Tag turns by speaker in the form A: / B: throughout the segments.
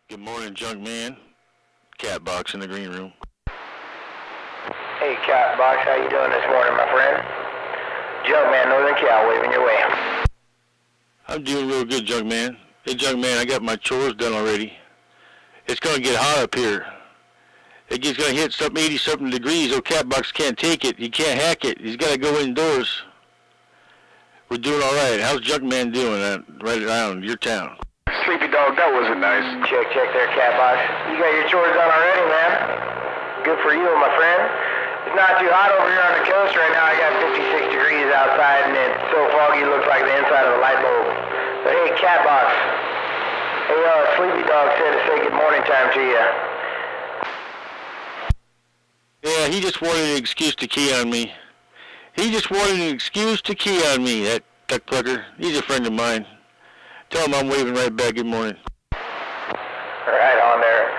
A: Good morning, Junkman. Catbox in the green room.
B: Hey, Catbox, how you doing this morning, my friend? Junkman, Northern Cal, waving your way.
A: I'm doing real good, Junkman. Hey, Junkman, I got my chores done already. It's gonna get hot up here. It's gonna hit something 80-something degrees. Oh, Catbox can't take it. He can't hack it. He's gotta go indoors. We're doing all right. How's Junkman doing right around your town?
C: Sleepy dog, that wasn't nice.
B: Check there, Catbox. You got your chores done already, man. Good for you, my friend. It's not too hot over here on the coast right now. I got 56 degrees outside, and it's so foggy it looks like the inside of a light bulb. But hey, Catbox. Hey, Sleepy dog said to say good morning time to you.
A: Yeah, he just wanted an excuse to key on me. That duck plucker. He's a friend of mine. Tell him I'm waving right back. Good morning.
B: Right on there.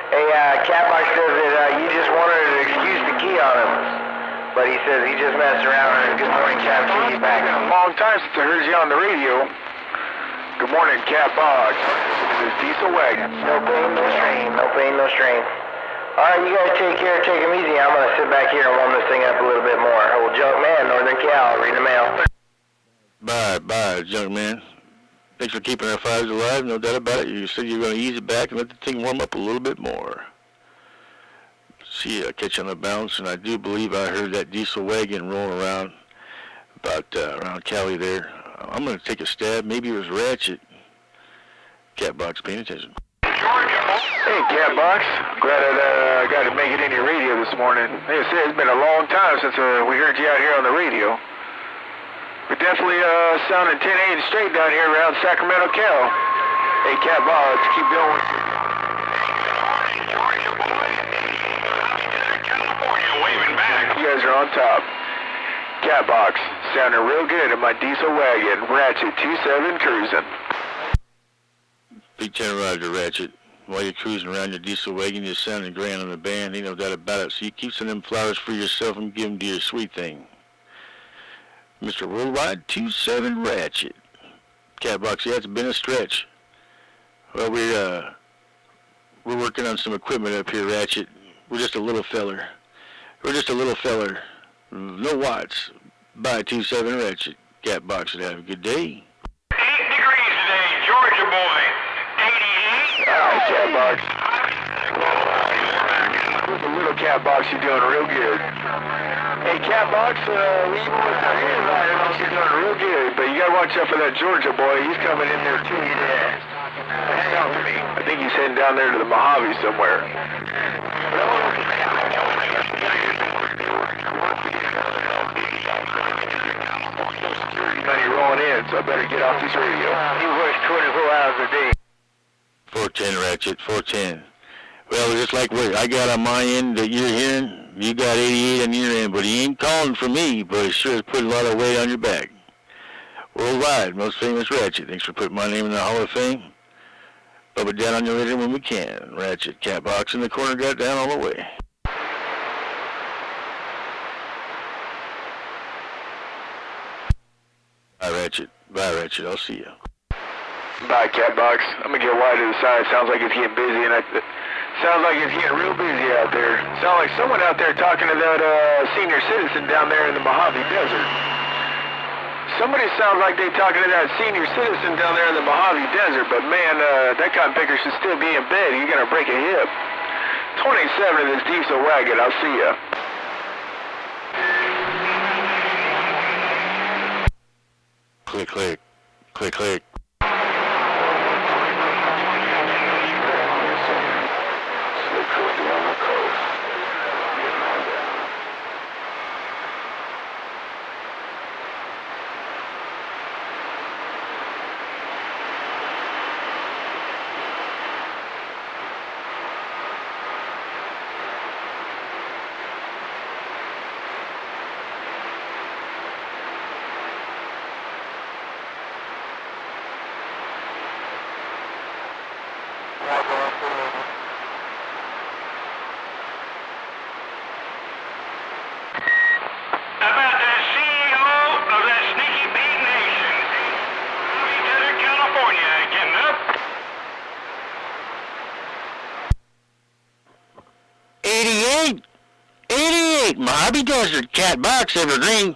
B: Hey, Catbox says that you just wanted an excuse to key on him. But he says he just messed around and good morning time to you back.
C: A long time since I heard you on the radio. Good morning, Catbox. This is Diesel Wagon.
B: No pain, no strain. No pain, no strain. All right, you guys take care. Take him easy. I'm going to sit back here and warm this thing up a little bit more. Old Junkman, Northern Cal, read the mail.
A: Bye, Junkman. Thanks for keeping our fires alive, no doubt about it. You said you were going to ease it back and let the thing warm up a little bit more. See, I catch on the bounce, and I do believe I heard that diesel wagon rolling around around Cali there. I'm going to take a stab. Maybe it was Ratchet. Catbox, paying attention.
C: Hey, Catbox. Glad I got to make it in your radio this morning. Like I said, it's been a long time since we heard you out here on the radio. We're definitely sounding 10-8 straight down here around Sacramento, Cal. Hey, Catbox, keep going.
D: California, waving back.
C: You guys are on top. Catbox, sounding real good in my diesel wagon. RATCHET27 cruising.
A: Big 10 Roger, Ratchet. While you're cruising around your diesel wagon, you're sounding grand on the band. Ain't no doubt about it. So you keep some of them flowers for yourself and give them to your sweet thing. Mr. Worldwide 27 Ratchet. Catbox, yeah, it's been a stretch. Well, we're working on some equipment up here, Ratchet. We're just a little feller. No watts. Bye, 27 Ratchet. Catbox, and have a good day.
D: 8 degrees today, Georgia boy. 88.
C: Alright, Catbox. With the little Catbox, you're doing real good. Hey, Catbox, even with the hand riding off, you're doing real good. But you gotta watch out for that Georgia boy. He's coming in there too. Yeah. Hang on to me. I think he's heading down there to the Mojave somewhere. Money rolling in, so I better get off this radio.
B: He works 24 hours a day.
A: 410 Ratchet, 410. Well, just like what I got on my end that you're hearing, you got 88 on your end, but he ain't calling for me, but he sure has put a lot of weight on your back. Worldwide, most famous Ratchet. Thanks for putting my name in the Hall of Fame. Rub it down on your radio when we can. Ratchet, Catbox in the corner, got down all the way. Bye, Ratchet. I'll see you.
C: Bye, Catbox. I'm gonna get wide to the side. Sounds like it's getting busy, and sounds like it's getting real busy out there. Sounds like someone out there talking to that senior citizen down there in the Mojave Desert. Somebody sounds like they talking to that senior citizen down there in the Mojave Desert, but man, that cotton picker should still be in bed. You're gonna break a hip. 27 of this diesel wagon. I'll see ya.
A: Click, click. Click, click.
D: About the CEO of that sneaky big nation. Desert, California, getting up.
A: 88, Mojave Desert, Cat Box, Evergreen.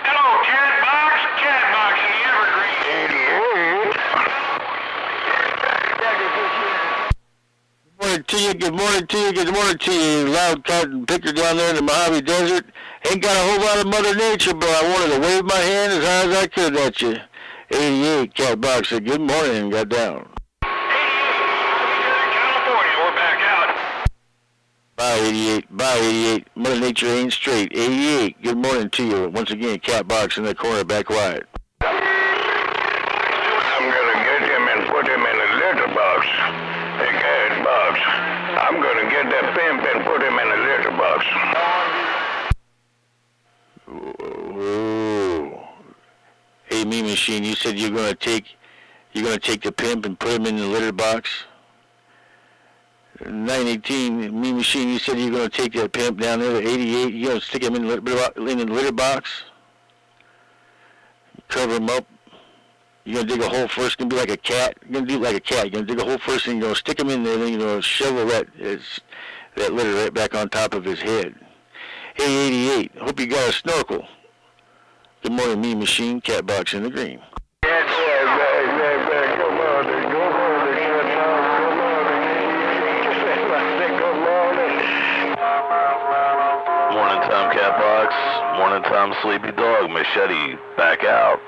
D: Hello, Catbox. Catbox in the Evergreen.
A: 88. Good morning to you, good morning to you, loud cotton picker down there in the Mojave Desert. Ain't got a whole lot of Mother Nature, but I wanted to wave my hand as high as I could at you. 88, Cat Box said good morning and got down.
D: 88, California. We're back out.
A: Bye, 88. Bye, 88. Mother Nature ain't straight. 88. Good morning to you. Once again, Cat Box in the corner, back quiet.
C: I'm gonna get him and put him in a litter box. A cat box. I'm gonna get that pimp and put him in a litter box.
A: Oh. Hey, Mean Machine, you said you're gonna take the pimp and put him in the litter box. 918, Mean Machine, you said you're gonna take that pimp down there to 88. You're gonna stick him in the litter box. Cover him up. You're gonna dig a hole first. It's gonna be like a cat. You're gonna do it like a cat. You're gonna dig a hole first, and you're gonna stick him in there, and then you're gonna shovel that litter right back on top of his head. Hey, 88. Hope you got a snorkel. Good morning, Mean Machine. Cat Box in the green.
E: Morning time, Cat Box. Morning time, Sleepy Dog. Machetie, back out.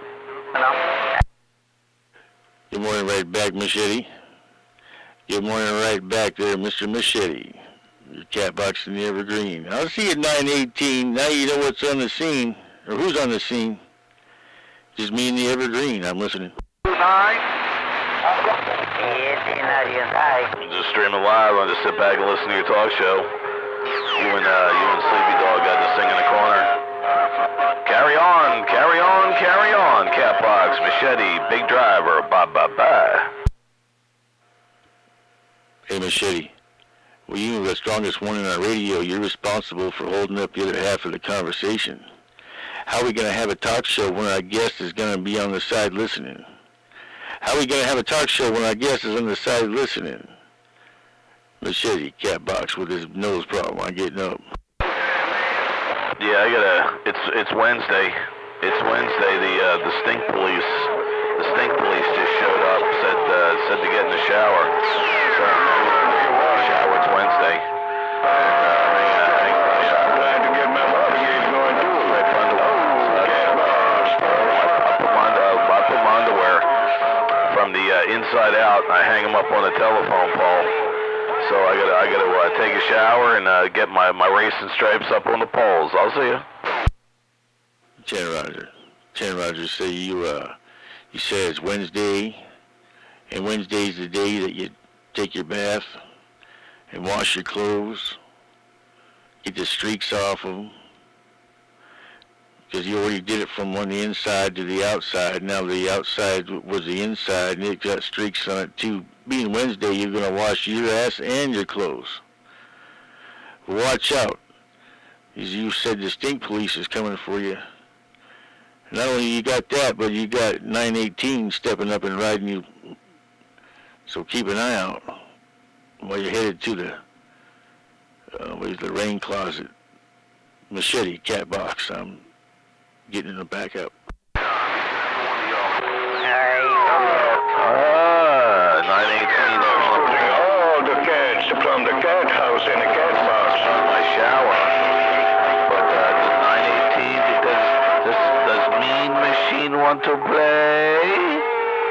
A: Good morning, right back, Machetie. Good morning, right back there, Mr. Machetie. Your Cat Box in the Evergreen. I'll see you at 918. Now you know what's on the scene, or who's on the scene. Just me and the Evergreen. I'm listening.
E: Just streaming live. I'll just sit back and listen to your talk show. You and Sleepy Dog got this thing in the corner. Carry on, carry on, carry on. Cat Box, Machetie, Big Driver, bye.
A: Hey, Machetie. Well, you're the strongest one in our radio. You're responsible for holding up the other half of the conversation. How are we going to have a talk show when our guest is going to be on the side listening? How are we going to have a talk show when our guest is on the side listening? Machetie, Cat Box with his nose problem. I'm getting up.
E: Yeah, it's Wednesday. It's Wednesday. The stink police just showed up. Said to get in the shower. So, shower. It's Wednesday.
C: I'm glad to get my barbecue going too.
E: I put my underwear from the inside out. I hang them up on the telephone pole. So I gotta take a shower and get my racing stripes up on the poles. I'll see you.
A: 10 Roger, say you say it's Wednesday, and Wednesday's the day that you take your bath and wash your clothes, get the streaks off of them, because you already did it from on the inside to the outside. Now the outside was the inside, and it got streaks on it too. Being Wednesday, you're going to wash your ass and your clothes. Watch out. As you said, the stink police is coming for you. Not only you got that, but you got 918 stepping up and riding you. So keep an eye out while you're headed to the rain closet. Machetie, Cat Box. I'm getting in the back up.
E: 918.
C: All the cats from the cat house in the cat box.
E: My shower. But does Mean Machine want to play?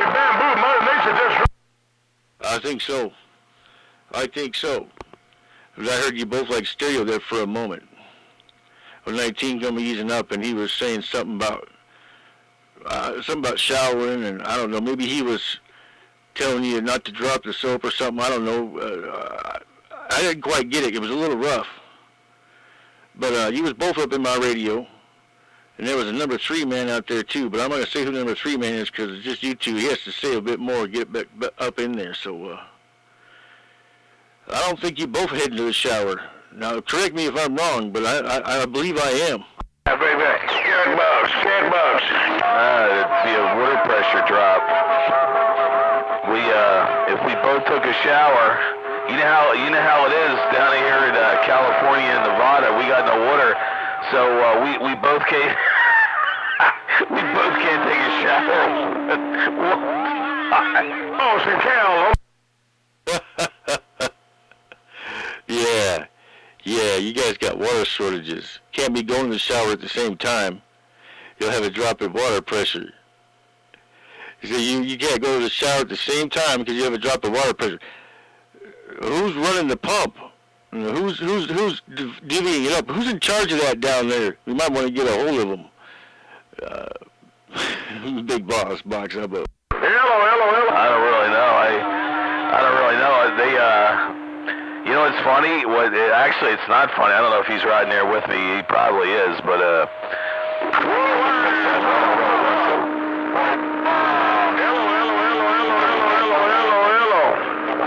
C: Bamboo, Mother Nature just...
A: I think so. Because I heard you both like stereo there for a moment. When 19 come easing up, and he was saying something about showering, and I don't know, maybe he was telling you not to drop the soap or something. I don't know. I didn't quite get it. It was a little rough. But you was both up in my radio, and there was a number 3 man out there too. But I'm not gonna say who the number 3 man is because it's just you two. He has to say a bit more, get back up in there. So I don't think you both heading to the shower. Now, correct me if I'm wrong, but I believe I am.
C: Cat box.
E: It'd be a water pressure drop. If we both took a shower, You know how it is down here in California and Nevada. We got no water, so we both can't we both can't take a shower.
C: Oh, Sir Cal.
A: Yeah, you guys got water shortages. Can't be going to the shower at the same time. You'll have a drop in water pressure. So you can't go to the shower at the same time because you have a drop in water pressure. Who's running the pump? Who's divvying it up? Who's in charge of that down there? We might want to get a hold of them. Big boss box up.
C: Hello.
E: I don't really know. I don't really know. You know, it's funny. Actually, it's not funny. I don't know if he's riding there with me. He probably is, but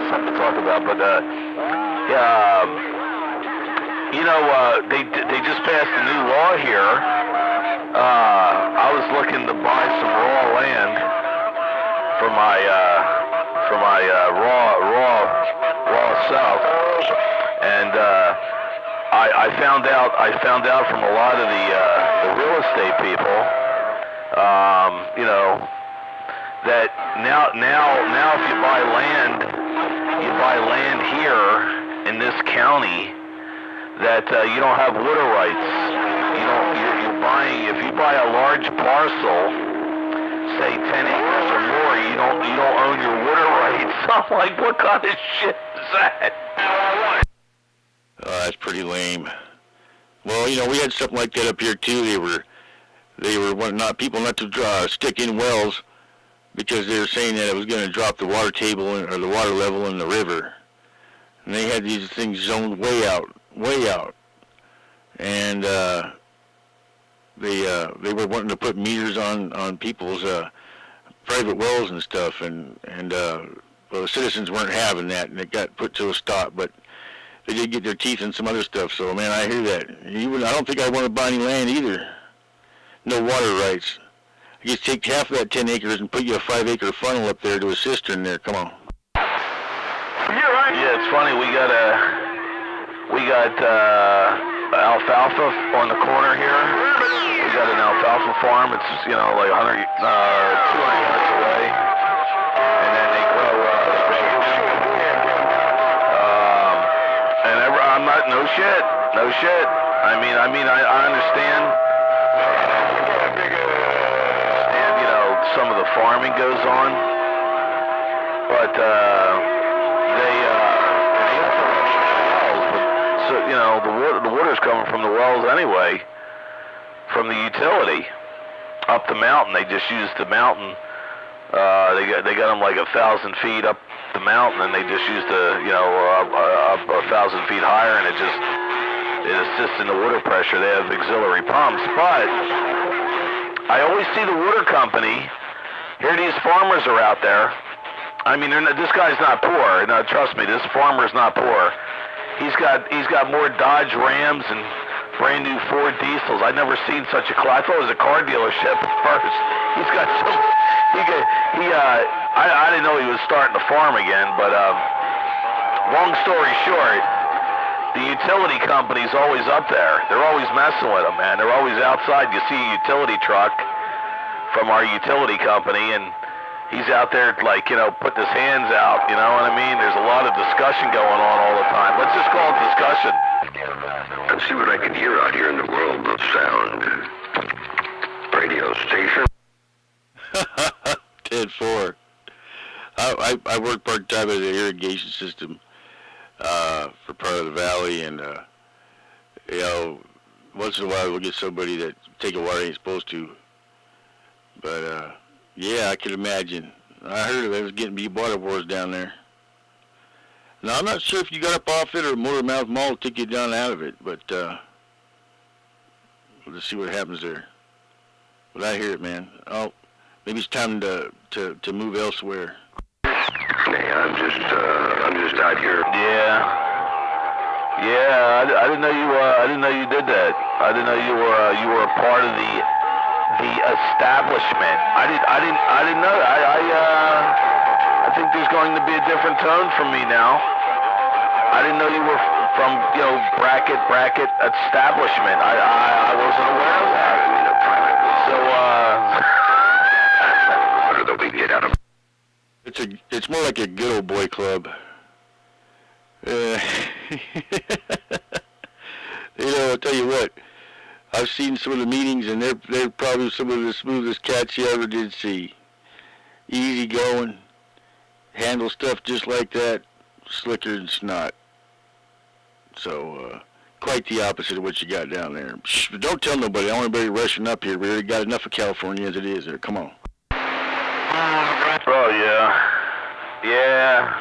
E: something to talk about. But yeah, you know, they just passed a new law here. I was looking to buy some raw land for my raw south, and I found out from a lot of the real estate people, you know, that now if you buy land here in this county, that you don't have water rights. You're buying, if you buy a large parcel, say 10 acres or more, you don't own your water rights. I'm like, what kind of shit is that?
A: Oh, that's pretty lame. Well, you know, we had something like that up here too. They were wanting people not to stick in wells because they were saying that it was going to drop the water table or the water level in the river. And they had these things zoned way out, and they were wanting to put meters on people's private wells and stuff, and well, the citizens weren't having that, and it got put to a stop. But they did get their teeth in some other stuff. So, man, I hear that. I don't think I want to buy any land either. No water rights. I just take half of that 10 acres and put you a 5-acre funnel up there to a cistern there. Come on.
E: Yeah, it's funny. We got alfalfa on the corner here. We got an alfalfa farm. It's, you know, like 200 yards away, and then they grow. I'm not no shit. I understand. You know, some of the farming goes on, but so, you know, the water's coming from the wells anyway, from the utility up the mountain. They just use the mountain. They got them like 1,000 feet up the mountain, and they just use up 1,000 feet higher, and it assists in the water pressure. They have auxiliary pumps, but I always see the water company. Here, these farmers are out there. I mean, this guy's not poor. No, trust me, this farmer's not poor. He's got more Dodge Rams and brand new Ford diesels. I've never seen such a car. I thought it was a car dealership at first. He's got some. I didn't know he was starting to farm again. But long story short, the utility company's always up there. They're always messing with them, man. They're always outside. You see a utility truck from our utility company, and he's out there, like, you know, putting his hands out, you know what I mean? There's a lot of discussion going on all the time. Let's just call it discussion.
F: Let's see what I can hear out here in the world of sound. Radio station.
A: 10-4. I work part-time at an irrigation system for part of the valley, and, you know, once in a while we'll get somebody that taking water ain't supposed to. But, yeah, I can imagine. I heard of it. It was getting be water wars down there. Now, I'm not sure if you got up off it or Motormoth Maul took you down out of it, but we'll just see what happens there. But I hear it, man. Oh, maybe it's time to move elsewhere.
F: Hey, I'm just out here.
E: Yeah. I didn't know you. I didn't know you did that. I didn't know you were a part of the establishment. I didn't know that. I think there's going to be a different tone from me now. I didn't know you were from, bracket establishment. I wasn't aware of that. So,
F: What do we get out of?
A: It's more like a good old boy club. I'll tell you what. I've seen some of the meetings, and they're probably some of the smoothest cats you ever did see. Easy going, handle stuff just like that, slicker than snot. So, quite the opposite of what you got down there. Shh, don't tell nobody. I don't want anybody rushing up here. We already got enough of California as it is there. Come on.
E: Oh, yeah,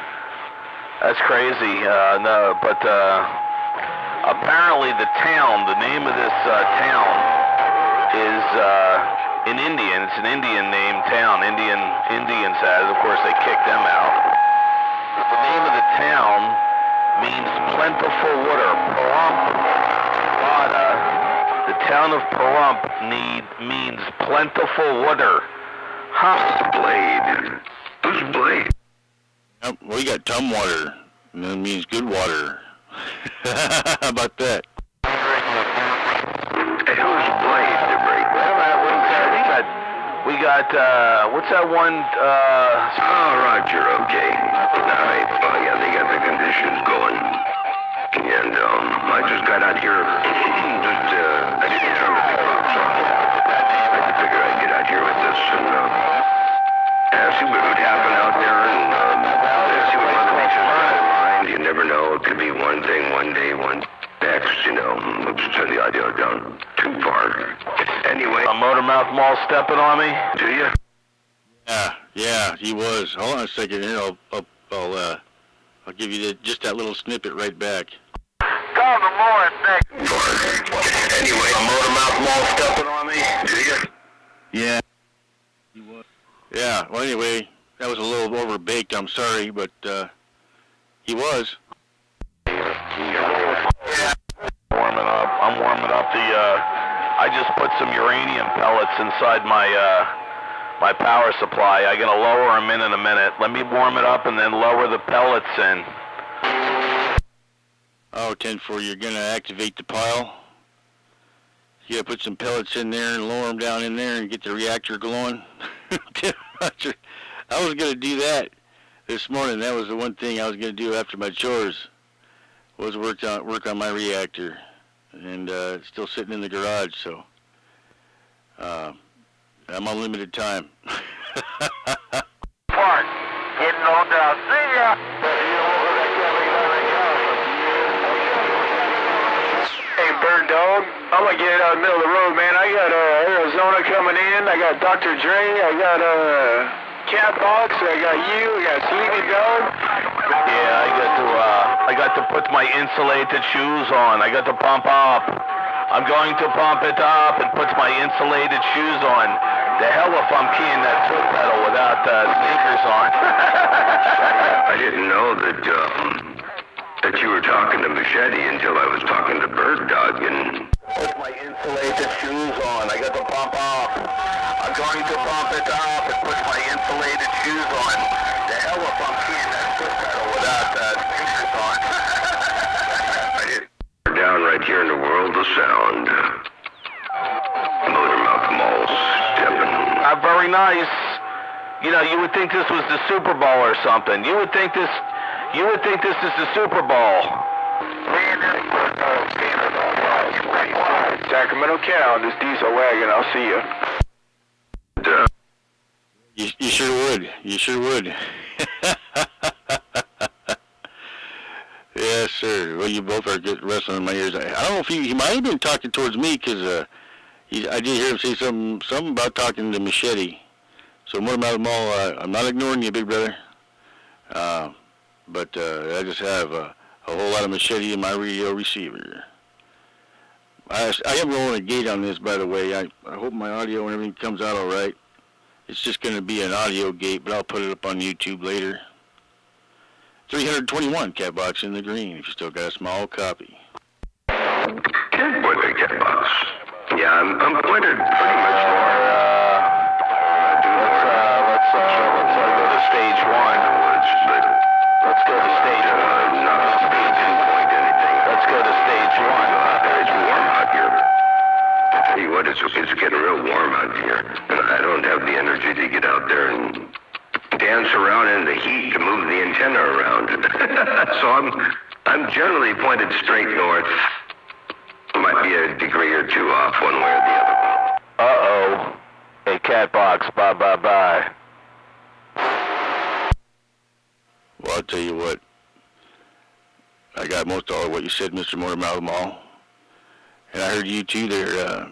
E: that's crazy. No, but apparently the name of this town is in Indian. It's an Indian named town. Indians has, of course, they kicked them out. The name of the town means plentiful water. Pahrump, Nevada. The town of Pahrump means plentiful water. Huh?
F: Blade. Who's Blade?
A: Yep, we got Tumwater, and that means good water. How about that?
F: Hey, who's Blade, the break?
E: We got, what's that one,
F: Roger, okay. Alright, well, yeah, they got the conditions going. And, I just got out here, I didn't turn the big box off. I figured I'd get out here with this and, see what would happen out there and, see what Mother Nature's got in mind. You never know, it could be one thing one day, one next, Oops, turn the audio down too far. Anyway.
E: Motormoth Maul stepping on me?
F: Do you?
A: Yeah, he was. Hold on a second here. I'll give you just that little snippet right back.
C: Call the Morris next.
F: Anyway,
E: Motormoth Maul stepping on me?
F: do you?
A: Yeah. He was. Yeah, well, anyway, that was a little overbaked. I'm sorry, but he was.
E: I'm warming up I just put some uranium pellets inside my power supply. I'm going to lower them in a minute. Let me warm it up and then lower the pellets in.
A: Oh, 10-4, you're going to activate the pile. You got to put some pellets in there and lower them down in there and get the reactor glowing. I was going to do that this morning. That was the one thing I was going to do after my chores, was work on my reactor. And it's still sitting in the garage, so I'm on limited time.
C: Park. Getting on down. See ya. Hey, Bird Dog. I'm gonna get out in the middle of the road, man. I got Arizona coming in. I got Dr. Dre. I got Catbox. I got you. I got Sleepy Dog.
E: Yeah, I got to put my insulated shoes on. I got to pump up. I'm going to pump it up and put my insulated shoes on. The hell if I'm keying that foot pedal without sneakers on.
F: I didn't know that you were talking to Machetie until I was talking to Bird Dog and...
E: Put my insulated shoes on. I got to pump up. I'm going to pump it up and put my insulated shoes on. The hell if I'm keying that foot pedal without sneakers on.
F: Down right here in the world of sound. Motormoth Maul stepping.
E: Very nice. You would think this was the Super Bowl or something. You would think this is the Super Bowl.
C: Sacramento County, this diesel wagon. I'll see you.
A: You sure would. You sure would. Yes, sir. Well, you both are good wrestling in my ears. I don't know if he might have been talking towards me because I did hear him say something about talking to Machetie. So, Motormoth Maul, I'm not ignoring you, big brother. But I just have a whole lot of Machetie in my radio receiver. I am rolling a gate on this, by the way. I hope my audio and everything comes out all right. It's just going to be an audio gate, but I'll put it up on YouTube later. 321 Catbox in the green, if you still got a small copy.
F: Boy, the Catbox. Yeah, I'm pointed pretty much more.
E: Let's go to stage one. Let's go to stage one.
F: No. energy to get out there and dance around in the heat to move the antenna around. So I'm generally pointed straight north. Might be a degree or two off one way or the other.
E: Uh-oh. Hey, Catbox, bye.
A: Well, I'll tell you what. I got most all of what you said, Mr. Motormoth Maul. And I heard you too there,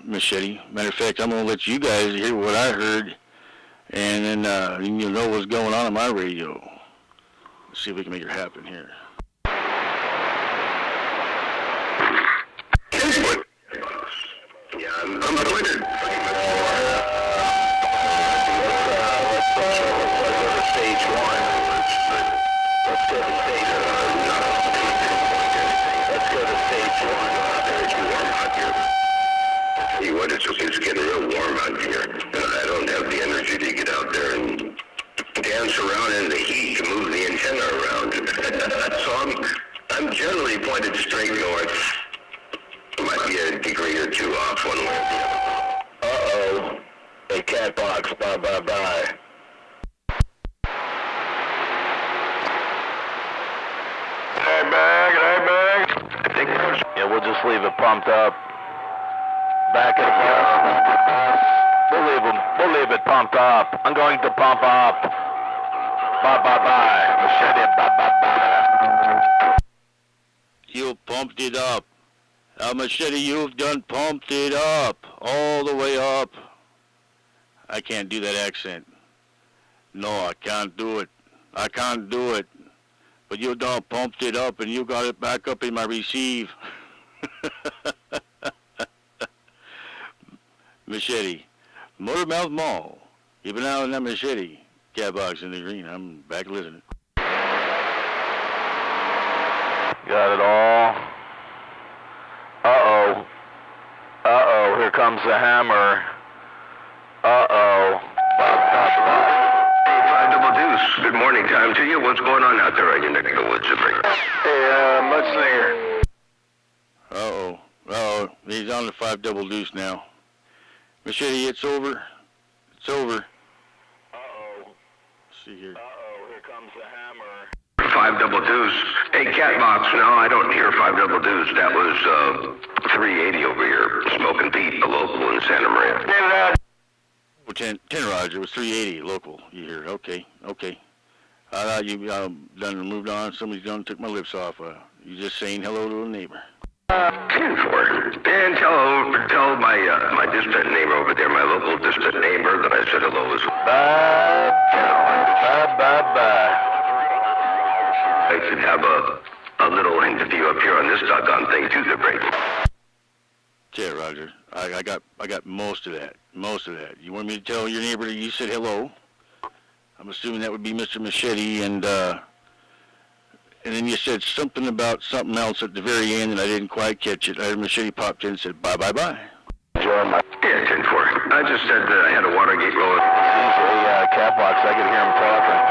A: Machetie. Matter of fact, I'm going to let you guys hear what I heard, and then you'll know what's going on my radio. Let's see if we can make it happen here.
F: Yeah, I'm pointed.
E: Stage one. Let's go to stage one. Let's go to stage one.
F: It's warm out here. Tell you what, it's getting real warm out here. And I don't have the energy to get out there and dance around in the heat to move the antenna around. So I'm generally pointed straight north. Might be a degree or two off one way or the other.
E: Uh-oh. Hey, Catbox, bye.
C: Hey, bag.
F: I think there's...
E: Yeah, we'll just leave it pumped up. Back at We'll leave it pumped up. I'm going to pump up. Bye. Machetie, bye.
A: You pumped it up. Machetie, you've done pumped it up. All the way up. I can't do that accent. No, I can't do it. But you done pumped it up and you got it back up in my receive. Machetie. Motormoth Maul. Keep an eye on that Machetie. Catbox in the green. I'm back listening.
E: Got it all. Uh-oh, here comes the hammer. Uh-oh.
F: Hey, 5 Double Deuce. Good morning time to you. What's going on out there on your neck of the woods?
C: Hey, Mudslinger.
A: Uh-oh. He's on the 5 Double Deuce now. Machetie, it's over.
E: Uh-oh.
A: Let's see here.
E: Here comes the hammer.
F: 5 Double Deuce. Hey, Catbox. No, I don't hear 5 Double Deuce. That was 380 over here. Smoking Pete, a local in Santa Maria.
C: Get it
A: 10 Roger, it was 380 local. You hear? Okay. I thought you done moved on. Somebody's done took my lips off. You just saying hello to a neighbor.
F: 10-4. And tell my distant neighbor over there, my local distant neighbor, that I said hello as well.
E: Bye.
F: I should have a little interview up here on this doggone thing too, the break.
A: Yeah, Roger. I got most of that. You want me to tell your neighbor that you said hello? I'm assuming that would be Mr. Machetie, and then you said something about something else at the very end, and I didn't quite catch it. I heard Machetie popped in and said bye.
F: Yeah, 10-4. I just said that I had a Watergate roll.
E: Hey, Catbox, I could hear him talking.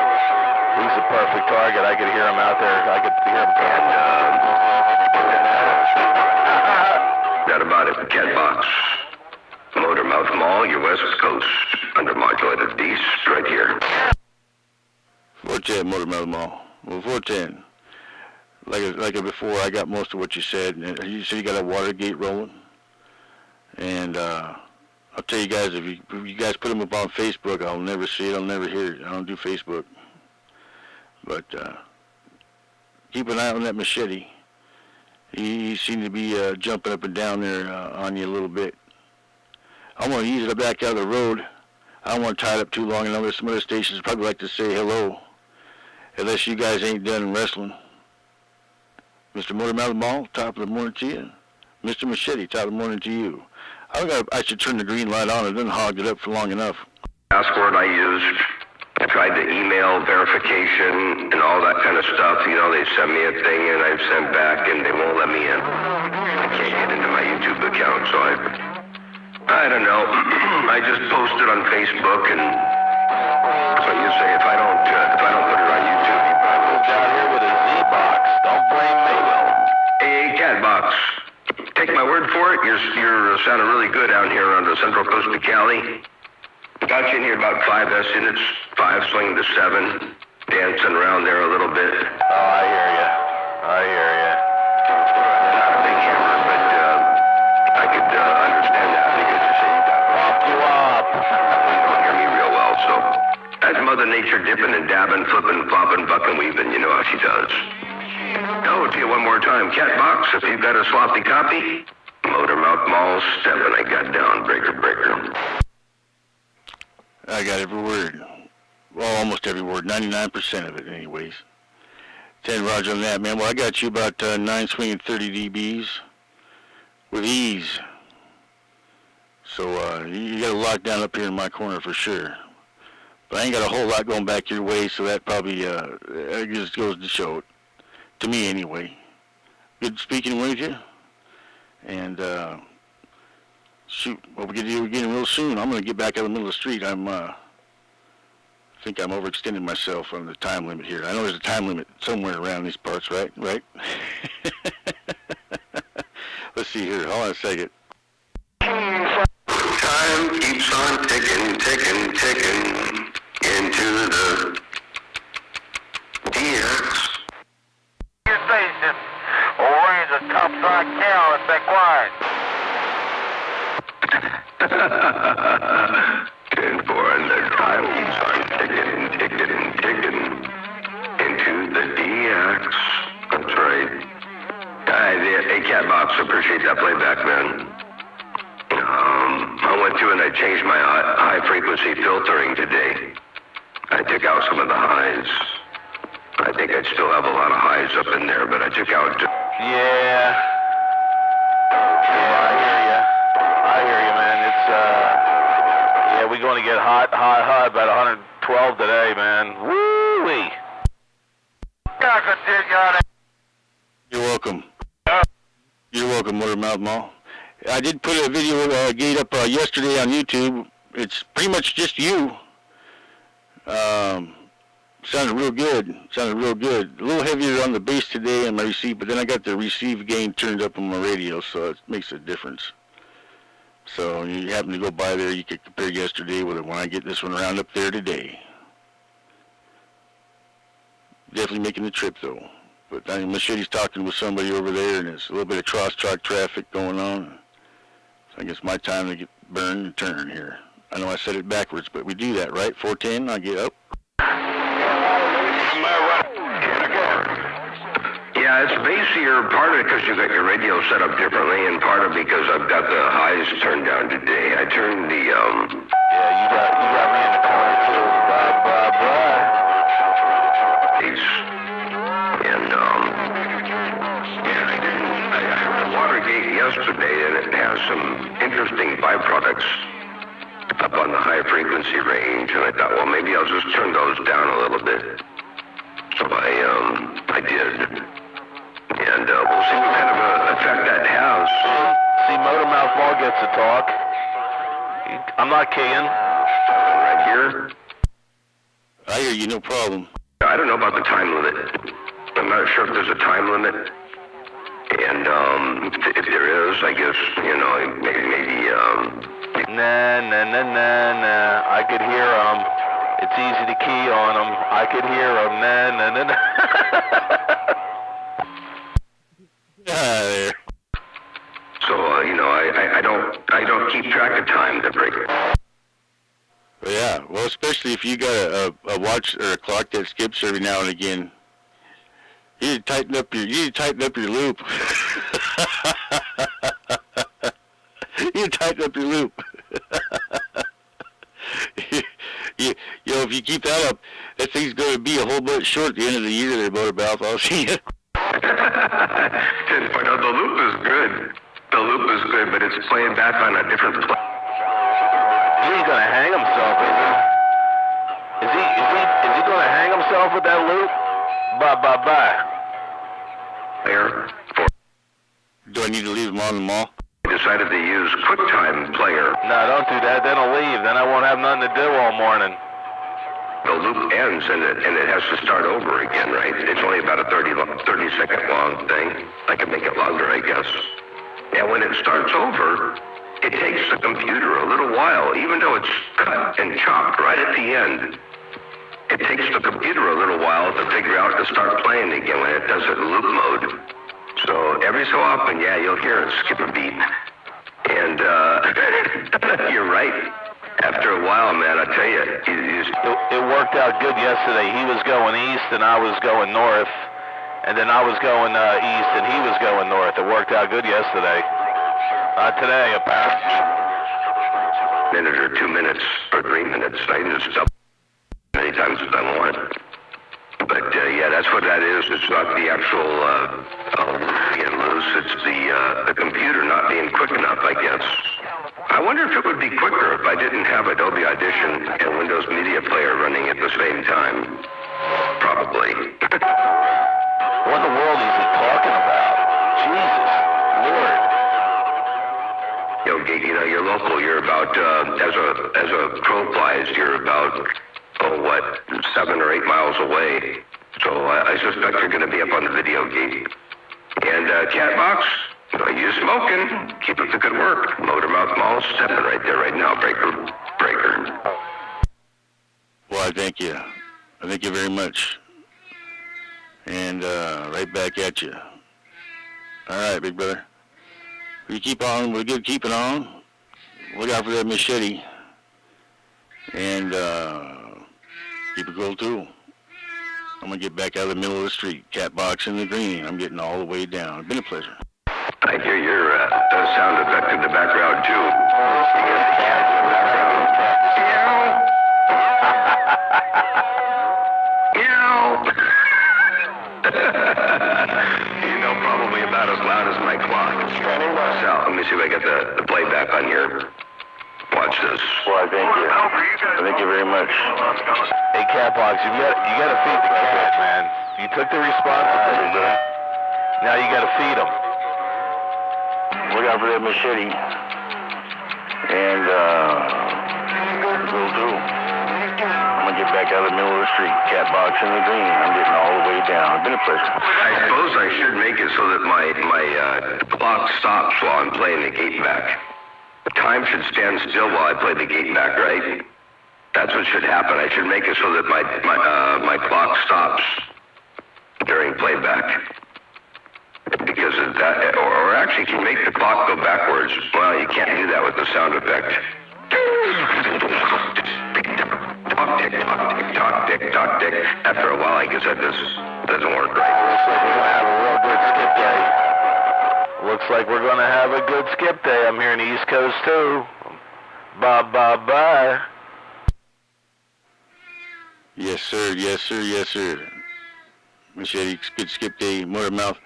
E: He's a perfect target. I could hear him out there. I could hear him talking.
F: That about it. Catbox. Motormoth Maul, your West Coast. Under modulated beast, right here.
A: 410, Motormoth Maul. Well, 410. Like before, I got most of what you said. You said you got a Watergate rolling. And I'll tell you guys, if you guys put them up on Facebook, I'll never see it, I'll never hear it. I don't do Facebook. But keep an eye on that Machetie. He seemed to be jumping up and down there on you a little bit. I want to ease it back out of the road. I don't want to tie it up too long. I know there's some other stations probably like to say hello, unless you guys ain't done wrestling. Mr. Motormoth Maul, top of the morning to you. Mr. Machetie, top of the morning to you. I should turn the green light on. I didn't hog it up for long enough.
F: Password I used. I tried the email verification and all that kind of stuff. You know, they send me a thing and I've sent back and they won't let me in. I can't get into my YouTube account, so I don't know. I just posted on Facebook, and so you say if I don't put it on YouTube, you probably
E: He's down here with a Z-Box. Don't blame me.
F: Hey, Catbox. Take my word for it. You're sounding really good out here on the central coast of Cali. Got you in here about about 5 S units, 5 swinging to 7, dancing around there a little bit.
E: Oh, I hear you. I hear you.
F: Not a big hammer, but I could understand that because you say you got
E: Pop you up.
F: you don't hear me real well, so that's Mother Nature dipping and dabbing, flipping, flopping, bucking, weaving. You know how she does. Oh, to you one more time, Catbox, if you've got a sloppy copy. Motormoth Maul 7, I got down, breaker.
A: I got every word. Well, almost every word. 99% of it, anyways. 10 roger on that, man. Well, I got you about 9 swinging 30 dBs with ease. So you got a lockdown up here in my corner for sure. But I ain't got a whole lot going back your way, so that probably it just goes to show it. To me, anyway. Good speaking with you. And shoot, what we're gonna do again real soon. I'm gonna get back out of the middle of the street. I think I'm overextending myself on the time limit here. I know there's a time limit somewhere around these parts, right? Right? Let's see here. Hold on a second.
F: Time keeps on ticking into the DX.
D: Your station. Or raise a topside cow and be quiet.
F: 10-4 and the time keeps on ticking into the DX. That's right. Hey, Catbox, appreciate that playback, man. I went through and I changed my high frequency filtering today. I took out some of the highs. I think I'd still have a lot of highs up in there, but I took out...
E: Yeah, I hear you, man. It's, yeah, we're going to get hot, about 112 today, man. Woo-wee.
A: You're welcome. You're welcome, Motormoth Maul. I did put a video gate up yesterday on YouTube. It's pretty much just you. Sounded real good. A little heavier on the bass today on my receive, but then I got the receive gain turned up on my radio, so it makes a difference. So you happen to go by there, you could compare yesterday with it when I get this one around up there today. Definitely making the trip though. But I mean, Machetie's talking with somebody over there, and there's a little bit of cross-track traffic going on. So I guess my time to get burned and turn here. I know I said it backwards, but we do that, right? 410, I get up.
F: Yeah, it's bassier, part of it because you got your radio set up differently, and part of it because I've got the highs turned down today. I turned the,
E: Yeah, you got me in the corner, too.
F: bass. And, yeah, I heard Watergate yesterday, and it has some interesting byproducts up on the high frequency range, and I thought, well, maybe I'll just turn those down a little bit. So I did. And we'll see what kind of effect that has.
E: See, Motormoth Maul gets to talk. I'm not keying.
F: Right here.
A: I hear you, no problem.
F: I don't know about the time limit. I'm not sure if there's a time limit. And if there is, I guess, you know, maybe
E: Nah. I could hear them. It's easy to key on them. I could hear them. Nah.
A: There.
F: So, you know, I don't keep track of time to break it.
A: Yeah, well, especially if you got a watch or a clock that skips every now and again. You need to tighten up your loop. You need to tighten up your loop. you know, if you keep that up, that thing's going to be a whole bunch short at the end of the year there, Motormoth. I'll see you.
F: Just point out the loop is good. The loop is good, but it's playing back on a different play.
E: He's going to hang himself, is he going to hang himself with that loop? Bye.
F: Player.
A: Do I need to leave them on the mall?
F: I decided to use QuickTime Player.
E: No, don't do that. Then I'll leave. Then I won't have nothing to do all morning.
F: The loop ends and it has to start over again, right? It's only about a 30-second long thing. I can make it longer, I guess. And when it starts over, it takes the computer a little while, even though it's cut and chopped right at the end. It takes the computer a little while to figure out to start playing again when it does it in loop mode. So every so often, yeah, you'll hear it skip a beat. And you're right. After a while, man, I tell you,
E: It worked out good yesterday. He was going east and I was going north. And then I was going east and he was going north. It worked out good yesterday. Not today, apparently.
F: minute or 2 minutes or 3 minutes. I can just stop many times as I want. But yeah, that's what that is. It's not the actual being loose. It's the computer not being quick enough, I guess. I wonder if it would be quicker if I didn't have Adobe Audition and Windows Media Player running at the same time. Probably.
E: What in the world is he talking about? Jesus Lord.
F: Yo, you know, you're local. You're about, as a crow flies, you're about, 7 or 8 miles away. So I suspect you're going to be up on the video gate. And Catbox, you smoking. Keep up the good work. Motormoth Maul stepping right there right now. Breaker.
A: Well, I thank you. I thank you very much. And right back at you. All right, big brother. You keep on. We're good keeping on. Look out for that machete. And keep it cool, too. I'm going to get back out of the middle of the street. Catbox in the green. I'm getting all the way down. It's been a pleasure.
F: I hear your sound effect in the background, too. You hear the cat in the background. You know, probably about as loud as my clock. Sal, let me see if I get the playback on here. Watch this.
A: Well, I thank you. I thank you very much.
E: Hey, Catbox, you got to feed the cat, man. You took the responsibility. Now you got to feed him.
A: Look out for that machete. And go through. I'm going to get back out of the middle of the street. Catbox in the green. I'm getting all the way down. It's been a pleasure.
F: I suppose I should make it so that my clock stops while I'm playing the gate back. Time should stand still while I play the gate back, right? That's what should happen. I should make it so that my clock stops during playback. Because of that, or actually can make the clock go backwards. Well, you can't do that with the sound effect. Tock, tick, tock, tick, tock, tick, tock, tick. After a while, I guess that doesn't work right.
E: Looks like we're going to have a good skip day. I'm here in the East Coast, too. Bye.
A: Yes, sir. Yes, sir. Yes, sir. Machete, good skip day. Motormouth.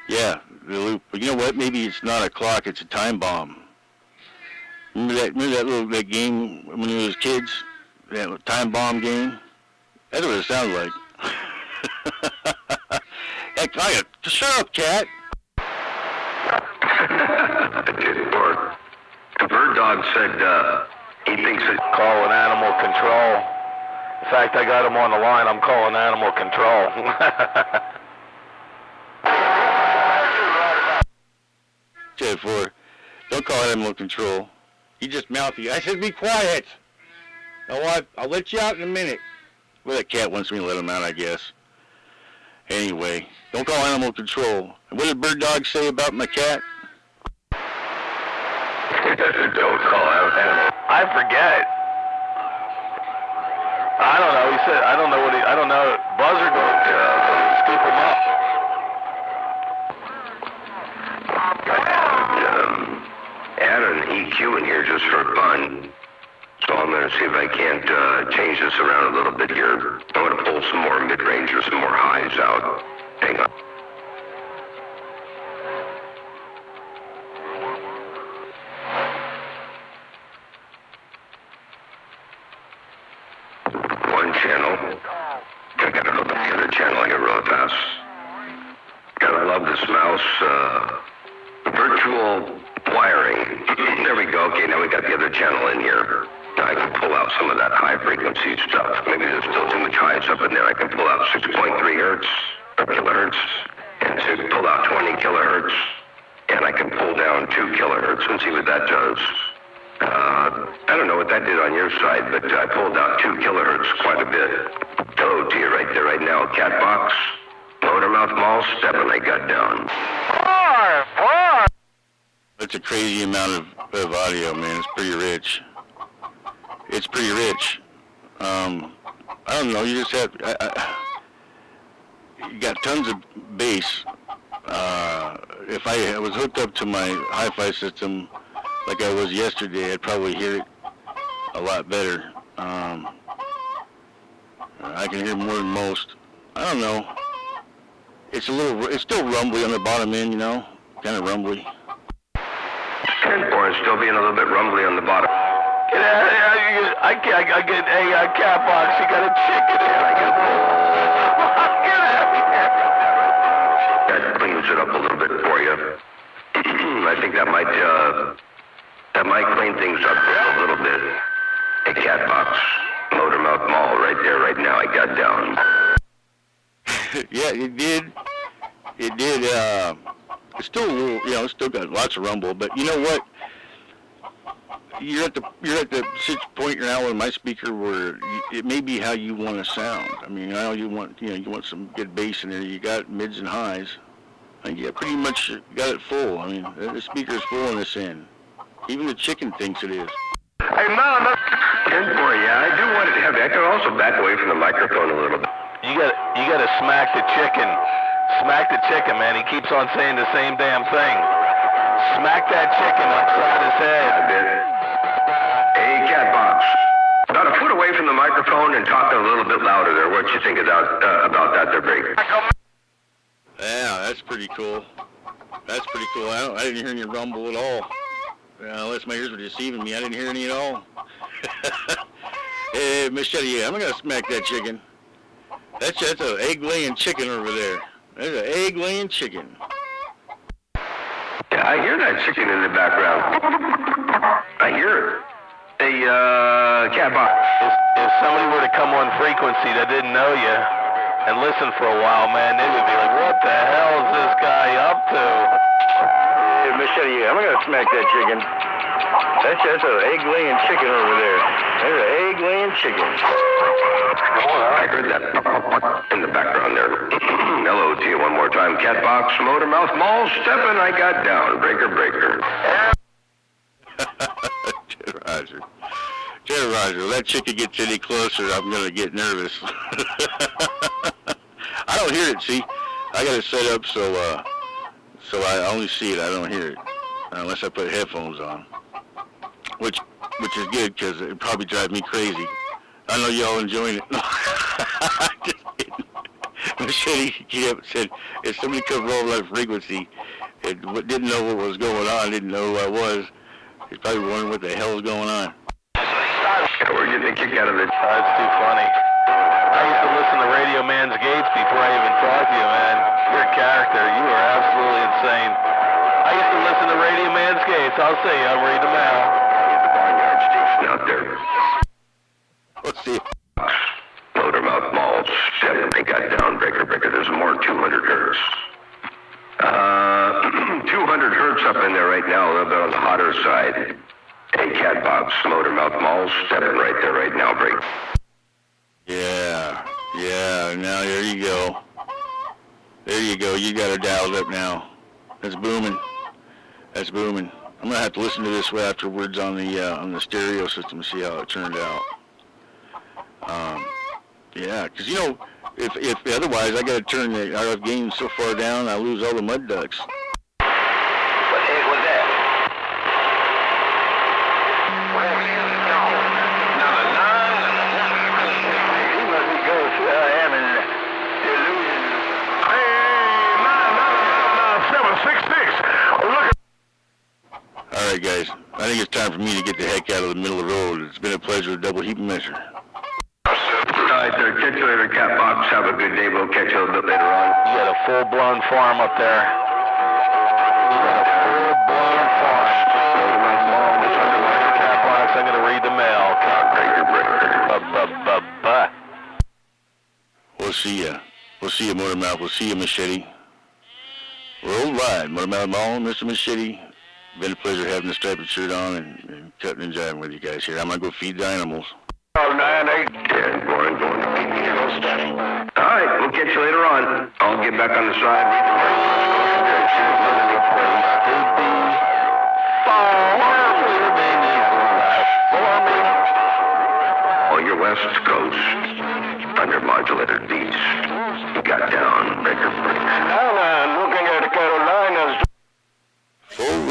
A: Yeah, the loop. But you know what? Maybe it's not a clock. It's a time bomb. Remember that game when we was kids? That time bomb game? That's what it sounds like. Hey, shut up, cat.
F: It didn't work. The bird dog said he thinks it.
E: Calling animal control. In fact, I got him on the line. I'm calling animal control.
A: Said for, don't call animal control. He just mouthy. I said be quiet. I'll let you out in a minute. Well, that cat wants me to let him out, I guess. Anyway, don't call animal control. And what did Bird Dog say about my cat?
F: Don't call out animal.
E: I forget. I don't know. He said, I don't know. Buzzer goes, scoop him up.
F: Add an EQ in here just for fun. So I'm going to see if I can't change this around a little bit here. I'm going to pull some more mid-range or some more highs out. Hang on. One channel. I got to hook up the other channel here real fast. Gotta love this mouse. Virtual wiring. There we go. Okay, now we got the other channel in here. Now I can pull out some of that high frequency stuff. Maybe there's still too much highs up in there. I can pull out 6.3 hertz or kilohertz, and to pull out 20 kilohertz. and I can pull down 2 kilohertz and see what that does. I don't know what that did on your side, but I pulled out 2 kilohertz quite a bit. Hello to you right there right now, Catbox. Motormoth, Maul, stepping, I got down.
A: That's a crazy amount of audio, man. It's pretty rich. It's pretty rich. I don't know, you just have... you got tons of bass. If I was hooked up to my hi-fi system like I was yesterday, I'd probably hear it a lot better. I can hear more than most. I don't know. It's still rumbly on the bottom end, you know, kind of rumbly.
F: 10-4 is still being a little bit rumbly on the bottom.
E: Get out of here. I get a Catbox. You got a chicken in. I got get out of here.
F: That cleans it up a little bit for you. I think that might clean things up a little bit. A Catbox, Motormoth, Maul, right there, right now. I got down.
A: Yeah, it did. It did. It's still a little, you know, it's still got lots of rumble, but you know what? You're at the point now in my speaker where it may be how you want to sound. I mean, I know you want some good bass in there. You got mids and highs, and you pretty much got it full. I mean, the speaker's full on this end. Even the chicken thinks it is.
F: Hey, Mom, 10-4, yeah, I do want it heavy. I can also back away from the microphone a little bit.
E: You got to smack the chicken. Smack the chicken, man. He keeps on saying the same damn thing. Smack that chicken upside his head.
F: I did. Hey, Catbox. About a foot away from the microphone and talking a little bit louder there. What you think about that there, Big?
A: Yeah, that's pretty cool. That's pretty cool. I didn't hear any rumble at all. Unless my ears were deceiving me, I didn't hear any at all. Hey, Machetie, I'm gonna smack that chicken. That's an egg-laying chicken over there. There's an egg-laying chicken.
F: Yeah, I hear that chicken in the background. I hear it. Hey, Catbox.
E: If somebody were to come on frequency that didn't know you and listen for a while, man, they would be like, what the hell is this guy up to?
A: Hey, Machetie, I'm gonna smack that chicken. That's an egg-laying chicken over there. There's an egg-laying chicken.
F: I heard that in the background there. Hello to you one more time. Catbox, Motormouth, Maul, stepping, I got down. Breaker, breaker.
A: Roger, that chicken gets any closer, I'm going to get nervous. I don't hear it, see? I got it set up so I only see it, I don't hear it. Unless I put headphones on. Which is good, because it probably drive me crazy. I know y'all enjoying it. Machetie said, if somebody comes over that frequency and didn't know what was going on, didn't know who I was, he's probably wondering what the hell is going on.
F: Yeah, we're getting a kick out of it.
E: That's too funny. I used to listen to Radio Man's Gates before I even talked to you, man. You're a character. You are absolutely insane. I used to listen to Radio Man's Gates. I'll say I'm reading them out.
F: The barnyard station out there.
A: Let's see.
F: Motormouth, Maul, stepping, they got down. Breaker, breaker. There's more 200 hertz. 200 hertz up in there right now, a little bit on the hotter side. Hey, Catbox, Motormouth, Maul, stepping right there right now, break.
A: Yeah, now there you go. There you go, you got her dialed up now. That's booming. I'm gonna have to listen to this afterwards on the stereo system to see how it turned out. Yeah, because you know, if otherwise I gotta turn the RF gain so far down I lose all the mud ducks.
F: What the heck was that?
B: He must be going through having delusions.
D: Hey, 766. Look at...
A: All right, guys, I think it's time for me to get the heck out of the middle of the road. It's been a pleasure to double heap measure.
F: All right, there. Catch you later, Catbox. Have a good day. We'll catch you a little bit later on.
E: You got a full-blown farm up there. You got a full-blown farm. Catbox, I'm going to read the mail. Breaker.
A: We'll see ya. We'll see you, Motormouth. We'll see you, Machetie. Worldwide, Motormoth Maul, Mr. Machetie. Been a pleasure having the striped shirt on and cutting and jiving with you guys here. I'm going to go feed the animals.
F: 9-8. 10, going. All right, we'll catch you later on. I'll get back on the side. On your west coast, under modulated beats, you got down, breaker.
C: Looking at the Carolinas.
A: Full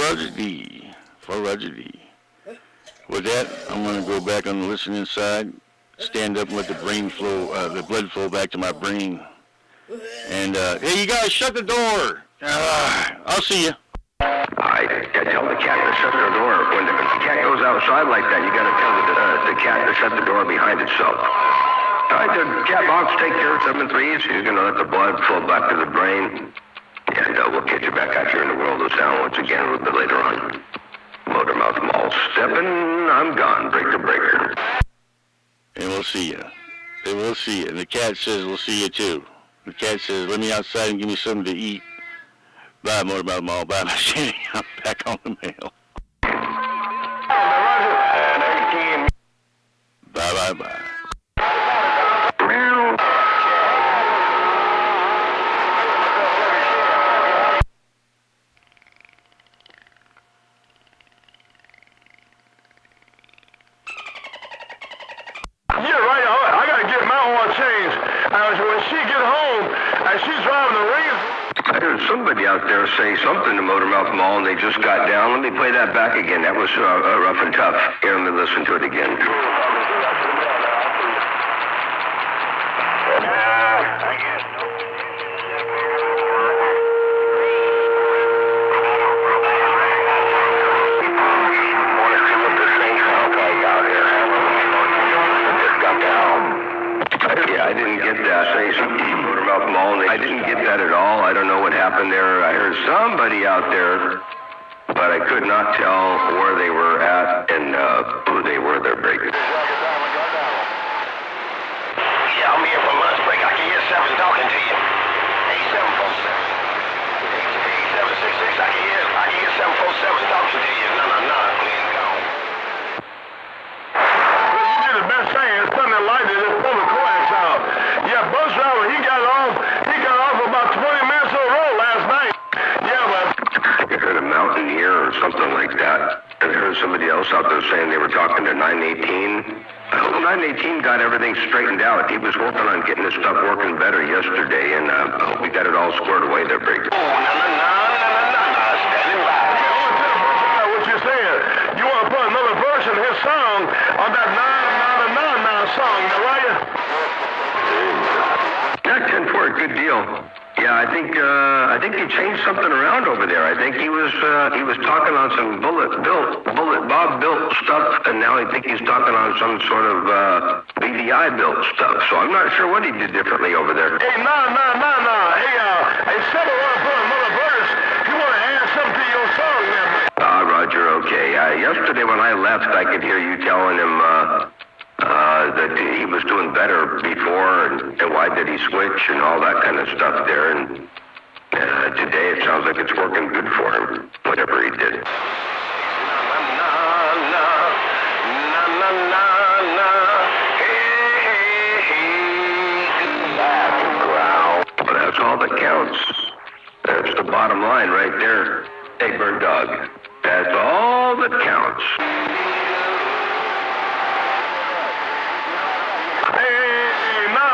A: Roger D. With that, I'm going to go back on the listening side, stand up and let the brain flow, the blood flow back to my brain. And, hey, you guys, shut the door. I'll see you.
F: I tell the cat to shut their door. When the cat goes outside like that, you got to tell the cat to shut the door behind itself. All right, the cat box, take care of 7-3s. He's going to let the blood flow back to the brain. And we'll catch you back out here in the world of sound once again a little bit later on. Motormoth Maul stepping, I'm gone, breaker.
A: And we'll see you. And we'll see you. And the cat says, we'll see you too. The cat says, let me outside and give me something to eat. Bye, Motormoth Maul. Bye, Machetie. I'm back on the mail. Bye.
C: When she get home and she's driving the Razor.
F: I heard somebody out there say something to Motormoth Maul and they just got down. Let me play that back again. That was rough and tough. Here, let me listen to it again. I didn't get that at all. I don't know what happened there. I heard somebody out there, but I could not tell where they were at and who they were. They're breaking.
B: Yeah, I'm here for lunch break. I can hear 7 talking to you. 8746. 8766. I can hear 747 talking to you. No, please go.
C: You did the best thing. It's something like this. Just pull the coax out. Yeah, bus driver, he got off about 20 minutes on the road last night. Yeah, but
F: I heard a mountaineer or something like that. I heard somebody else out there saying they were talking to 918. Well, 918 got everything straightened out. He was working on getting this stuff working better yesterday, and I hope we got it all squared away there, Brig.
B: Oh, no, standing by.
C: What you saying? You want to put another version of his song on that na song, now, are you?
F: Yeah, 10 for a good deal. Yeah, I think he changed something around over there. I think he was talking on some bullet Bob built stuff, and now I think he's talking on some sort of BVI built stuff. So I'm not sure what he did differently over there.
C: Hey, no. Hey, Seba want to put another verse. You want to add something to your song, then?
F: Roger, okay. Yesterday when I left, I could hear you telling him that he was doing better before, and why did he switch and all that kind of stuff there. And today it sounds like it's working good for him, whatever he did. Well, that's all that counts. That's the bottom line right there. Hey, bird dog. That's all that counts.
C: Hey, no.